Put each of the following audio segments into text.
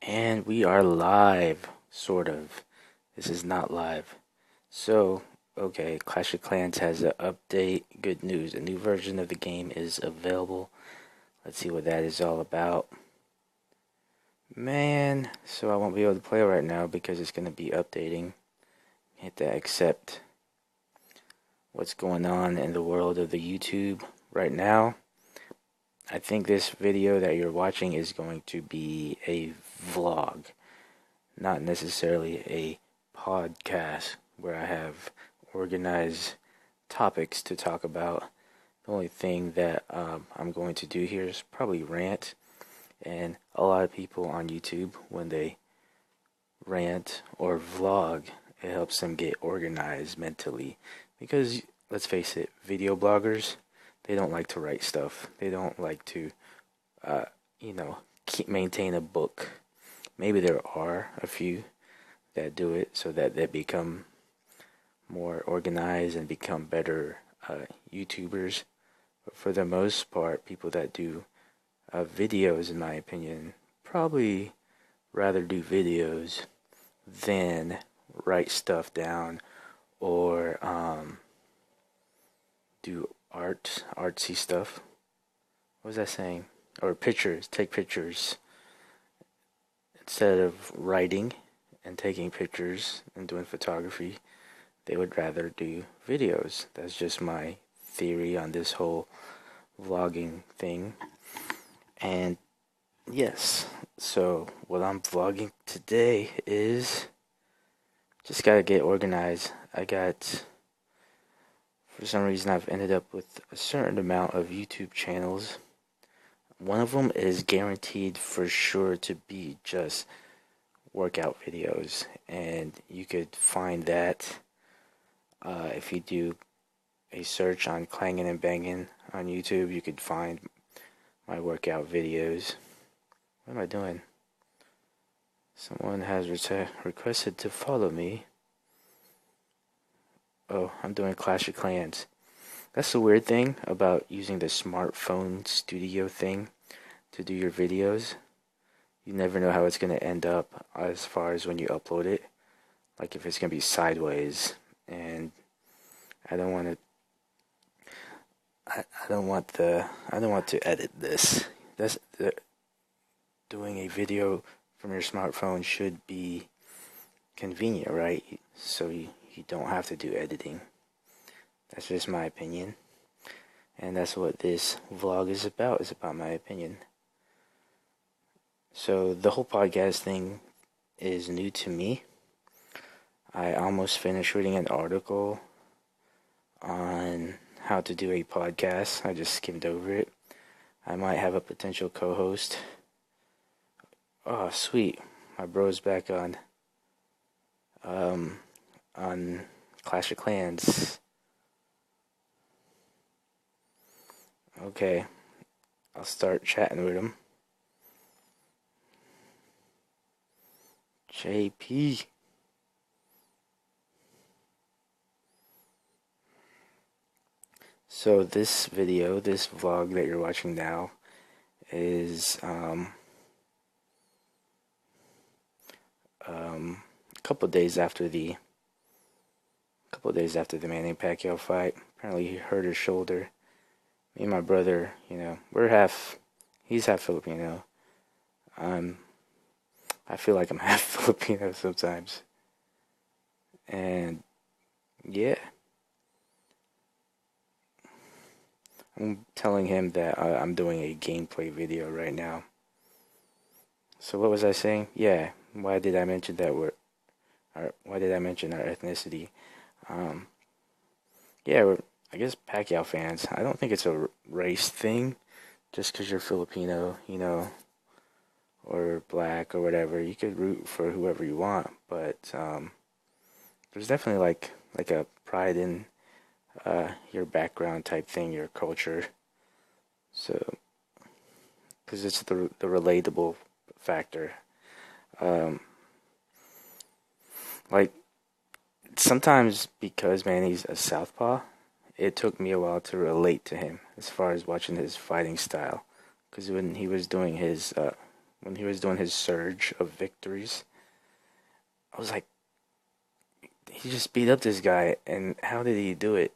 And we are live, sort of. This is not live. So, okay, Clash of Clans has an update. Good news. A new version of the game is available. Let's see what that is all about. Man, so I won't be able to play right now because it's going to be updating. Hit that accept. What's going on in the world of the YouTube right now? I think this video that you're watching is going to be a vlog, not necessarily a podcast where I have organized topics to talk about. The only thing that I'm going to do here is probably rant. And a lot of people on YouTube, when they rant or vlog, it helps them get organized mentally. Because let's face it, video bloggers, they don't like to write stuff. They don't like to, uh, maintain a book. Maybe there are a few that do it so that they become more organized and become better YouTubers. But for the most part, people that do videos, in my opinion, probably rather do videos than write stuff down or do artsy stuff. What was I saying? Or pictures, take pictures instead of writing and taking pictures and doing photography. They would rather do videos. That's just my theory on this whole vlogging thing. And yes, so what I'm vlogging today is just gotta get organized. For some reason, I've ended up with a certain amount of YouTube channels. One of them is guaranteed for sure to be just workout videos, and you could find that if you do a search on clanging and banging on YouTube. You could find my workout videos. What am I doing? Someone has requested to follow me. Oh, I'm doing Clash of Clans. That's the weird thing about using the smartphone studio thing to do your videos. You never know how it's going to end up as far as when you upload it. Like if it's going to be sideways, and I don't want to I don't want to edit this. Doing a video from your smartphone should be convenient, right? So you don't have to do editing. That's just my opinion. And that's what this vlog is about. It's about my opinion. So the whole podcast thing is new to me. I almost finished reading an article on how to do a podcast. I just skimmed over it. I might have a potential co-host. Oh, sweet. My bro's back on Clash of Clans. Okay. I'll start chatting with him. JP. So this vlog that you're watching now is a couple days after the Manny Pacquiao fight. Apparently he hurt his shoulder. Me and my brother, he's half Filipino. I feel like I'm half Filipino sometimes. And yeah, I'm telling him that I'm doing a gameplay video right now. So what was I saying? Yeah, why did I mention that why did I mention our ethnicity? Yeah, I guess Pacquiao fans. I don't think it's a race thing. Just because you're Filipino, or black or whatever, you could root for whoever you want. But there's definitely like a pride in your background type thing, your culture. So, because it's the relatable factor. Like sometimes because Manny's a southpaw, it took me a while to relate to him as far as watching his fighting style. Because when he was doing his when he was doing his surge of victories. I was like, he just beat up this guy, and how did he do it?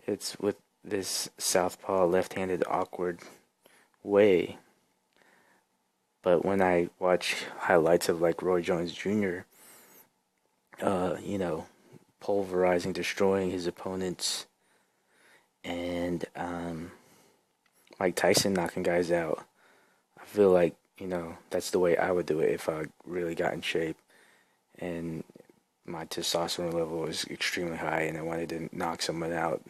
It's with this southpaw, left-handed, awkward way. But when I watch highlights of like Roy Jones Jr., you know, pulverizing, destroying his opponents, and Mike Tyson knocking guys out, I feel like, that's the way I would do it if I really got in shape and my testosterone level was extremely high and I wanted to knock someone out.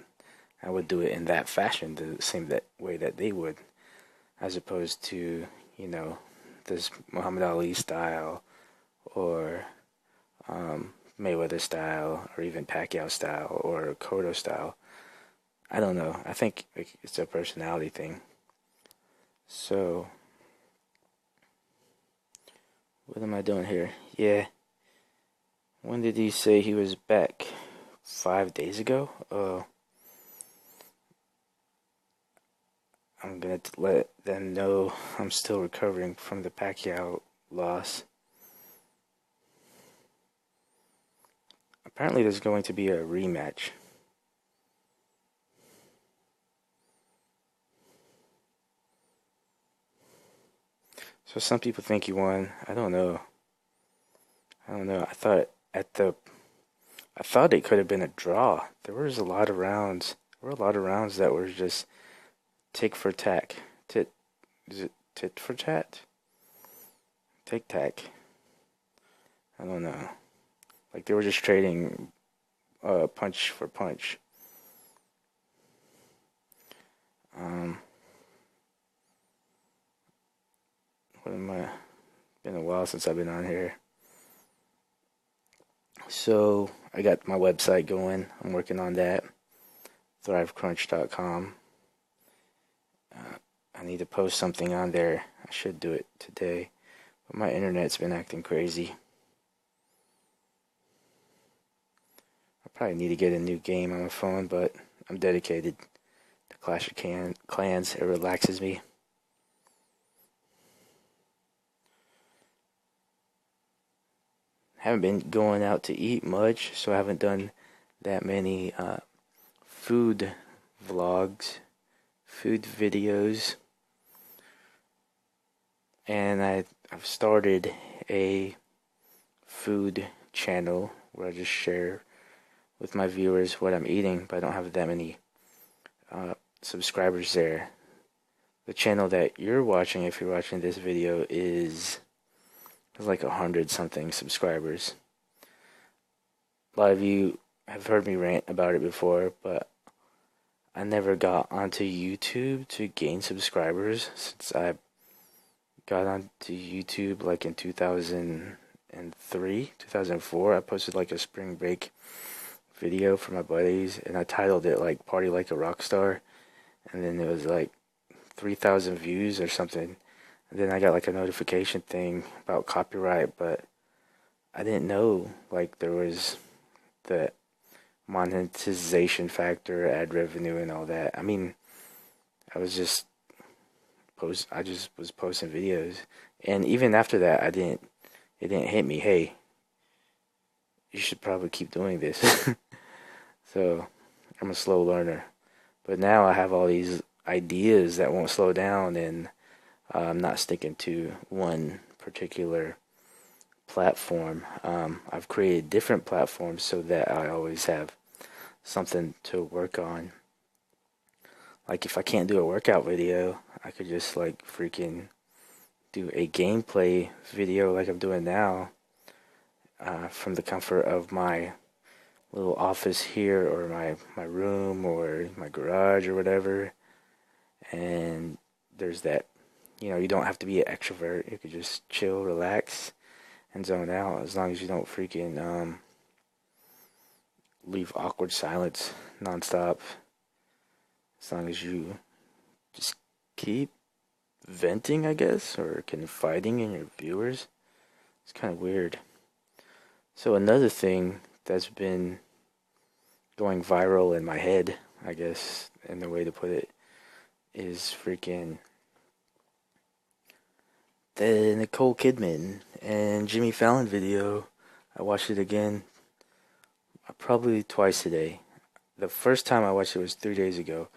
I would do it in that fashion, the same that way that they would, as opposed to, you know, this Muhammad Ali style or Mayweather style or even Pacquiao style or Cotto style. I don't know. I think it's a personality thing. So, what am I doing here? Yeah. When did he say he was back? 5 days ago? I'm gonna let them know I'm still recovering from the Pacquiao loss. Apparently, there's going to be a rematch. So some people think he won. I don't know. I thought it could have been a draw. There was a lot of rounds. There were a lot of rounds that were just tick for tack. Is it tit for tat? Tic tac. I don't know. Like they were just trading punch for punch. Um, what am I? Been a while since I've been on here. So I got my website going. I'm working on that. ThriveCrunch.com. I need to post something on there. I should do it today. But my internet's been acting crazy. I probably need to get a new game on my phone, but I'm dedicated to Clash of Clans. It relaxes me. Haven't been going out to eat much, so I haven't done that many food vlogs, food videos. And I've started a food channel where I just share with my viewers what I'm eating, but I don't have that many subscribers there. The channel that you're watching, if you're watching this video, is like 100 something subscribers. A lot of you have heard me rant about it before, but I never got onto YouTube to gain subscribers since I got onto YouTube like in 2003, 2004. I posted like a spring break video for my buddies and I titled it like Party Like a Rock Star, and then it was like 3,000 views or something. And then I got like a notification thing about copyright, but I didn't know like there was the monetization factor, ad revenue, and all that. I mean, I just was posting videos, and even after that, it didn't hit me. Hey, you should probably keep doing this. So I'm a slow learner, but now I have all these ideas that won't slow down, and I'm not sticking to one particular platform. I've created different platforms so that I always have something to work on. Like if I can't do a workout video, I could just like freaking do a gameplay video like I'm doing now from the comfort of my little office here or my room or my garage or whatever. And there's that, you don't have to be an extrovert. You could just chill, relax, and zone out as long as you don't freaking leave awkward silence nonstop. As long as you just keep venting, I guess, or confiding in your viewers. It's kind of weird. So another thing that's been going viral in my head, I guess, and the way to put it, is freaking The Nicole Kidman and Jimmy Fallon video, I watched it again probably twice a day. The first time I watched it was 3 days ago,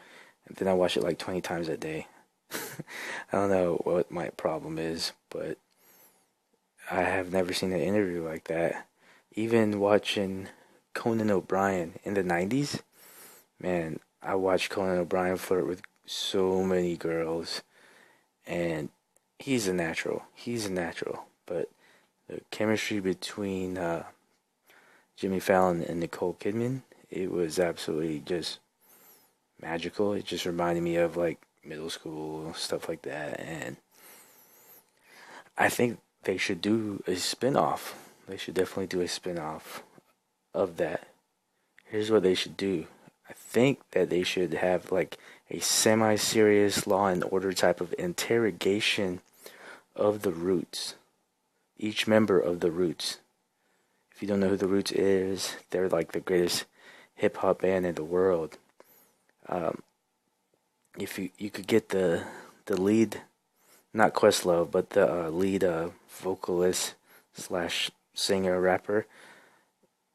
and then I watched it like 20 times a day. I don't know what my problem is, but I have never seen an interview like that. Even watching Conan O'Brien in the 90s, man, I watched Conan O'Brien flirt with so many girls, and he's a natural. He's a natural. But the chemistry between Jimmy Fallon and Nicole Kidman, it was absolutely just magical. It just reminded me of like middle school stuff like that, and I think they should do a spin-off. They should definitely do a spin-off of that. Here's what they should do. I think that they should have like a semi-serious Law and Order type of interrogation of the Roots. Each member of the Roots. If you don't know who the Roots is, they're like the greatest hip hop band in the world. Um, if you could get the lead, not Questlove, but the lead vocalist slash singer rapper,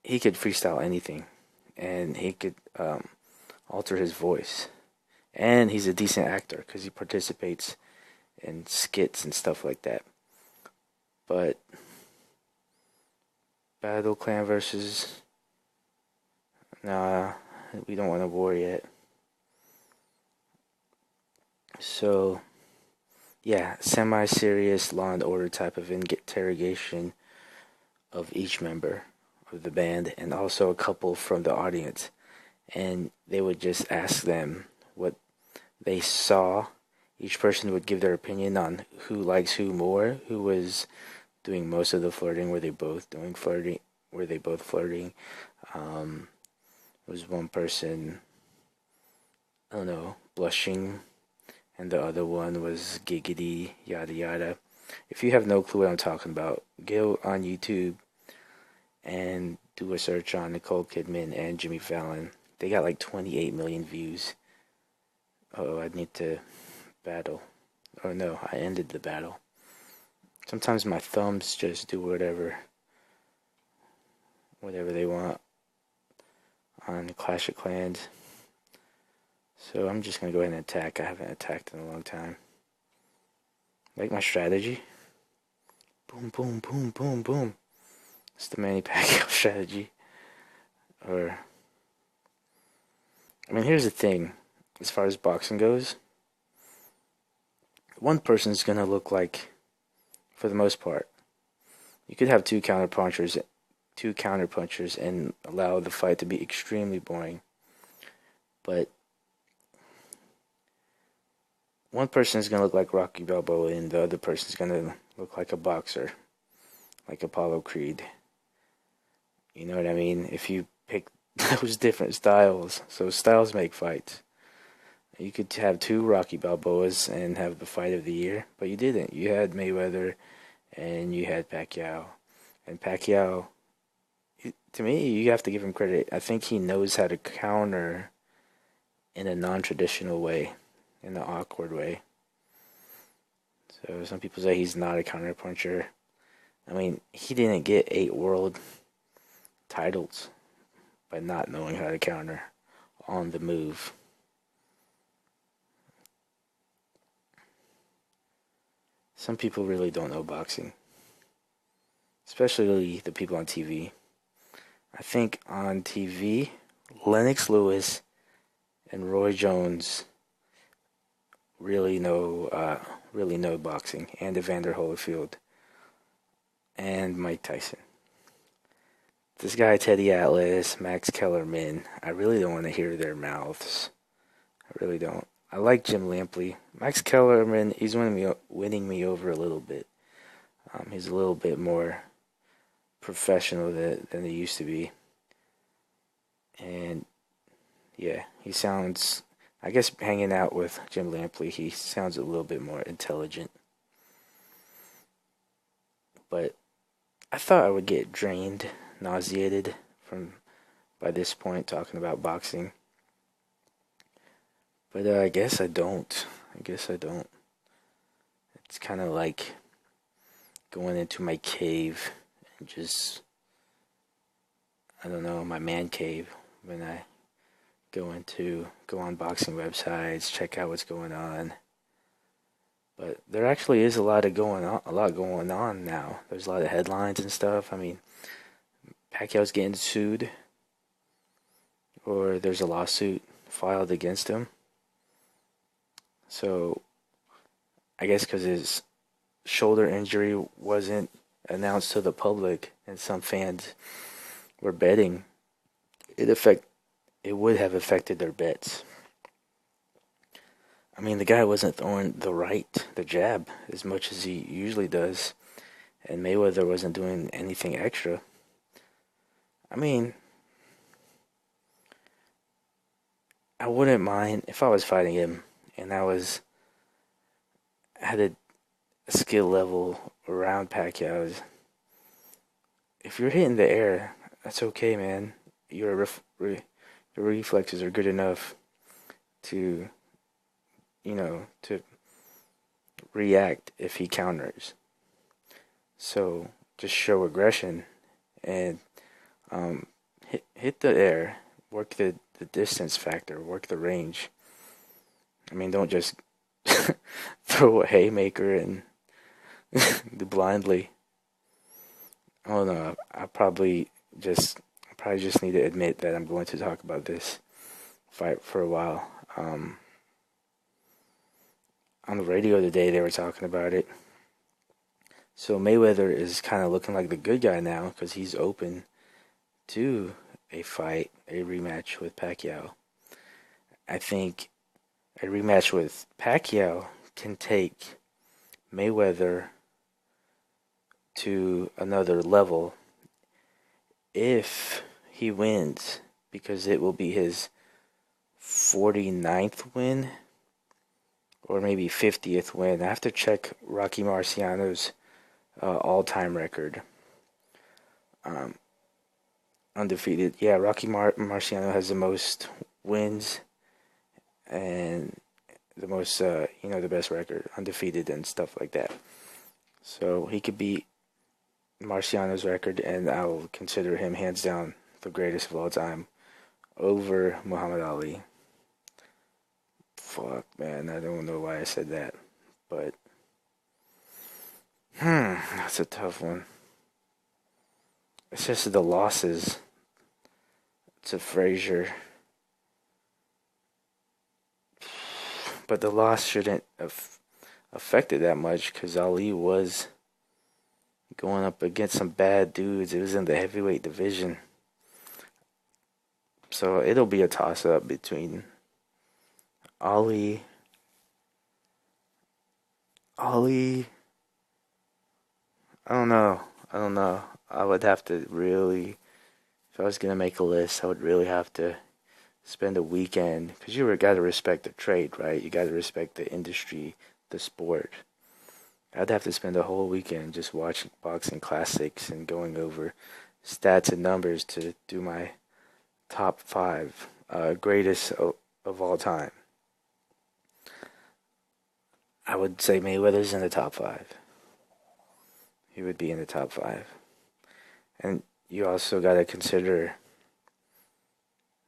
he could freestyle anything, and he could alter his voice, and he's a decent actor because he participates in skits and stuff like that. But Battle Clan versus, nah, we don't want a war yet. So yeah, semi-serious Law and Order type of interrogation of each member of the band, and also a couple from the audience, and they would just ask them what they saw. Each person would give their opinion on who likes who more, who was doing most of the flirting, were they both doing flirting, were they both flirting. Um, was one person, I don't know, blushing, and the other one was giggity, yada yada. If you have no clue what I'm talking about, go on YouTube and do a search on Nicole Kidman and Jimmy Fallon. They got like 28 million views. Oh, I need to battle. Oh no, I ended the battle. Sometimes my thumbs just do whatever they want on Clash of Clans. So I'm just gonna go ahead and attack. I haven't attacked in a long time. Like my strategy. Boom, boom, boom, boom, boom. It's the Manny Pacquiao strategy. Or, I mean, here's the thing. As far as boxing goes, one person's gonna look like, for the most part, you could have two counter punchers, and allow the fight to be extremely boring. But one person is gonna look like Rocky Balboa, and the other person is gonna look like a boxer, like Apollo Creed. You know what I mean? If you pick those different styles, so styles make fights. You could have two Rocky Balboas and have the fight of the year, but you didn't. You had Mayweather and you had Pacquiao. And Pacquiao, to me, you have to give him credit. I think he knows how to counter in a non-traditional way, in an awkward way. So some people say he's not a counter puncher. I mean, he didn't get 8 world titles by not knowing how to counter on the move. Some people really don't know boxing, especially the people on TV. I think on TV, Lennox Lewis and Roy Jones really know boxing, and Evander Holyfield and Mike Tyson. This guy Teddy Atlas, Max Kellerman, I really don't want to hear their mouths. I really don't. I like Jim Lampley. Max Kellerman, he's winning me over a little bit. He's a little bit more professional than he used to be. And yeah, he sounds, I guess hanging out with Jim Lampley, he sounds a little bit more intelligent. But I thought I would get drained, nauseated from by this point talking about boxing. But I guess I don't. It's kind of like going into my cave and just, I don't know, my man cave when I go on boxing websites, check out what's going on. But there actually is a lot going on now. There's a lot of headlines and stuff. I mean, Pacquiao's getting sued, or there's a lawsuit filed against him. So I guess because his shoulder injury wasn't announced to the public, and some fans were betting, it would have affected their bets. I mean, the guy wasn't throwing the jab, as much as he usually does, and Mayweather wasn't doing anything extra. I mean, I wouldn't mind if I was fighting him and had a skill level around Pacquiao's. If you're hitting the air, that's okay, man. Your reflexes are good enough to, to react if he counters. So just show aggression and hit the air, work the distance factor, work the range. I mean, don't just throw a haymaker and blindly. I don't know. I probably just need to admit that I'm going to talk about this fight for a while. On the radio today, they were talking about it. So Mayweather is kind of looking like the good guy now because he's open to a rematch with Pacquiao. I think a rematch with Pacquiao can take Mayweather to another level if he wins, because it will be his 49th win or maybe 50th win. I have to check Rocky Marciano's all-time record. Undefeated. Yeah, Rocky Marciano has the most wins and the most, the best record, undefeated and stuff like that. So he could beat Marciano's record, and I will consider him hands down the greatest of all time over Muhammad Ali. Fuck, man, I don't know why I said that, but that's a tough one. It's just the losses to Frazier, but the loss shouldn't have affected that much because Ali was going up against some bad dudes. It was in the heavyweight division. So it'll be a toss-up between Ali. I don't know. I would have to really, if I was going to make a list, I would really have to spend a weekend. Because you got to respect the trade, right? You got to respect the industry, the sport. I'd have to spend a whole weekend just watching boxing classics and going over stats and numbers to do my top 5 greatest of all time. I would say Mayweather's in the top 5. He would be in the top 5. And you also got to consider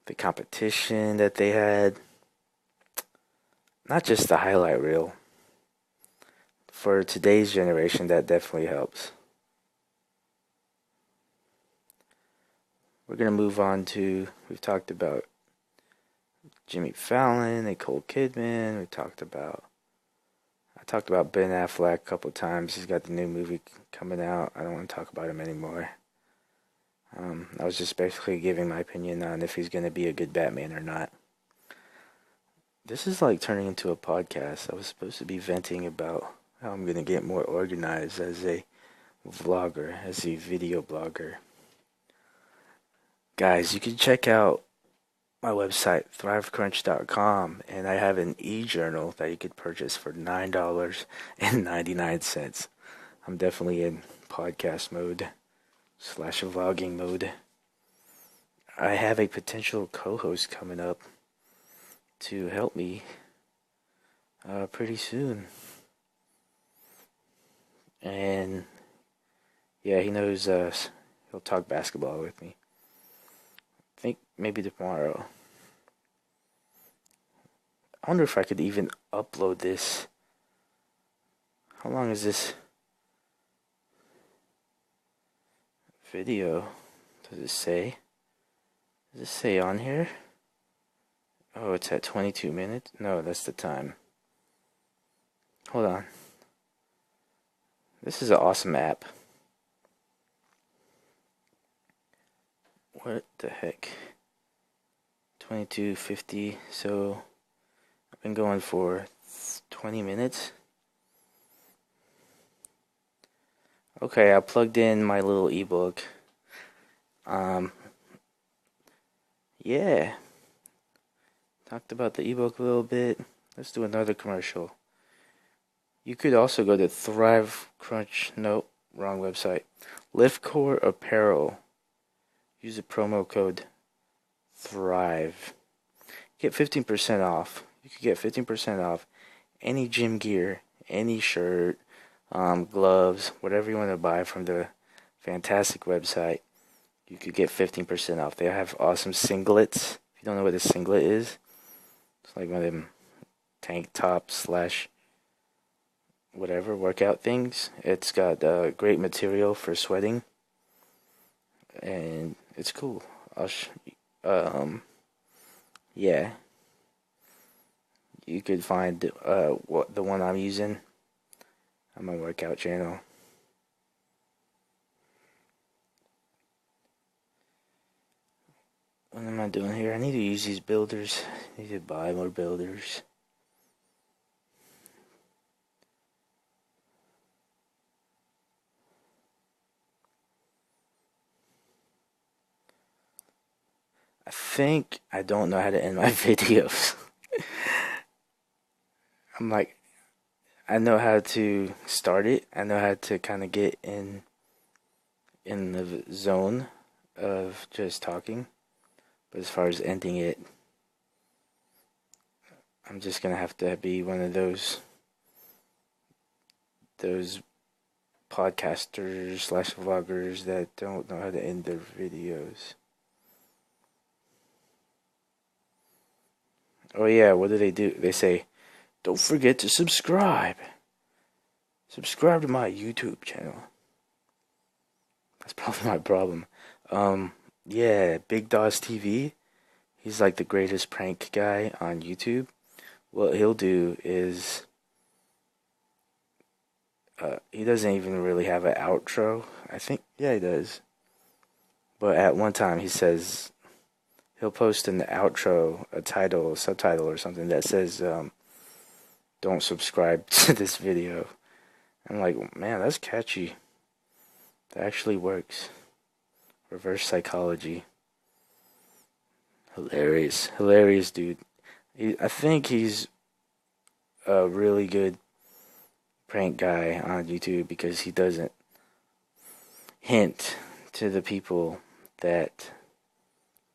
the competition that they had. Not just the highlight reel. For today's generation, that definitely helps. We're going to move on to, we've talked about Jimmy Fallon, Nicole Kidman. I talked about Ben Affleck a couple times. He's got the new movie coming out. I don't want to talk about him anymore. I was just basically giving my opinion on if he's going to be a good Batman or not. This is like turning into a podcast. I was supposed to be venting about how I'm going to get more organized as a vlogger, as a video blogger. Guys, you can check out my website, thrivecrunch.com, and I have an e-journal that you could purchase for $9.99. I'm definitely in podcast mode / vlogging mode. I have a potential co-host coming up to help me pretty soon. And Yeah, he knows. He'll talk basketball with me. I think maybe tomorrow. I wonder if I could even upload this. How long is this video? Does it say? Does it say on here? Oh, it's at 22 minutes? No, that's the time. Hold on. This is an awesome app. What the heck? 22:50. So I've been going for 20 minutes. Okay, I plugged in my little ebook. Yeah. Talked about the ebook a little bit. Let's do another commercial. You could also go to Thrive Crunch. Nope, wrong website. Liftcore Apparel. Use the promo code THRIVE. Get 15% off. You could get 15% off any gym gear, any shirt, gloves, whatever you want to buy from the fantastic website. You could get 15% off. They have awesome singlets. If you don't know what a singlet is, it's like one of them tank tops slash whatever workout things. It's got great material for sweating, and it's cool. Yeah, you could find the one I'm using on my workout channel. What am I doing here? I need to use these builders. I need to buy more builders. I think I don't know how to end my videos. I'm like, I know how to start it. I know how to kind of get in the zone of just talking. But as far as ending it, I'm just gonna have to be one of those podcasters slash vloggers that don't know how to end their videos. Oh yeah, what do? They say, don't forget to subscribe. Subscribe to my YouTube channel. That's probably my problem. Yeah, Big Dawes TV. He's like the greatest prank guy on YouTube. What he'll do is, he doesn't even really have an outro. I think, yeah, he does. But at one time he says, he'll post in the outro a title, subtitle or something that says, don't subscribe to this video. I'm like, man, that's catchy. That actually works. Reverse psychology. Hilarious. Hilarious, dude. I think he's a really good prank guy on YouTube because he doesn't hint to the people that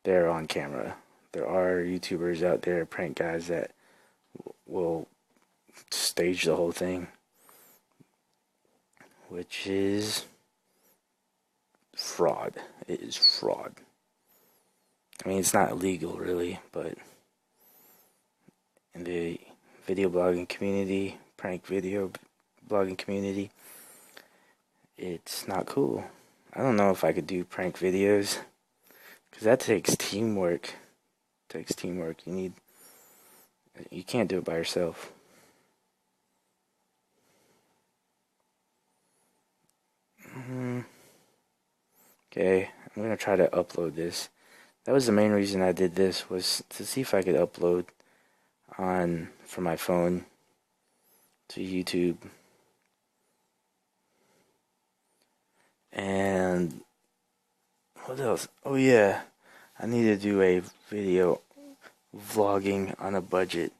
they're on camera. There are YouTubers out there, prank guys, that will stage the whole thing, which is fraud. It is fraud. I mean, it's not illegal, really, but in the video blogging community, prank video blogging community, it's not cool. I don't know if I could do prank videos, because that takes teamwork. You can't do it by yourself. Okay, I'm gonna try to upload this. That was the main reason I did this, was to see if I could upload from my phone to YouTube. And what else? Oh yeah, I need to do a video vlogging on a budget,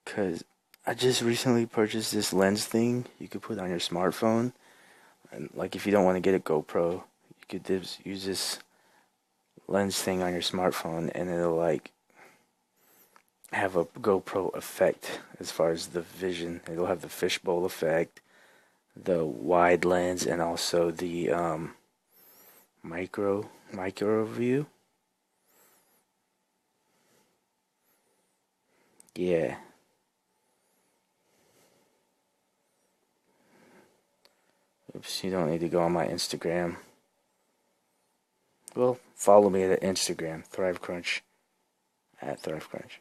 because I just recently purchased this lens thing you could put on your smartphone. And like, if you don't want to get a GoPro, you could just use this lens thing on your smartphone, and it'll like have a GoPro effect as far as the vision. It'll have the fishbowl effect, the wide lens and also the micro view. Yeah. Oops, you don't need to go on my Instagram. Well, follow me at Instagram, ThriveCrunch, at ThriveCrunch.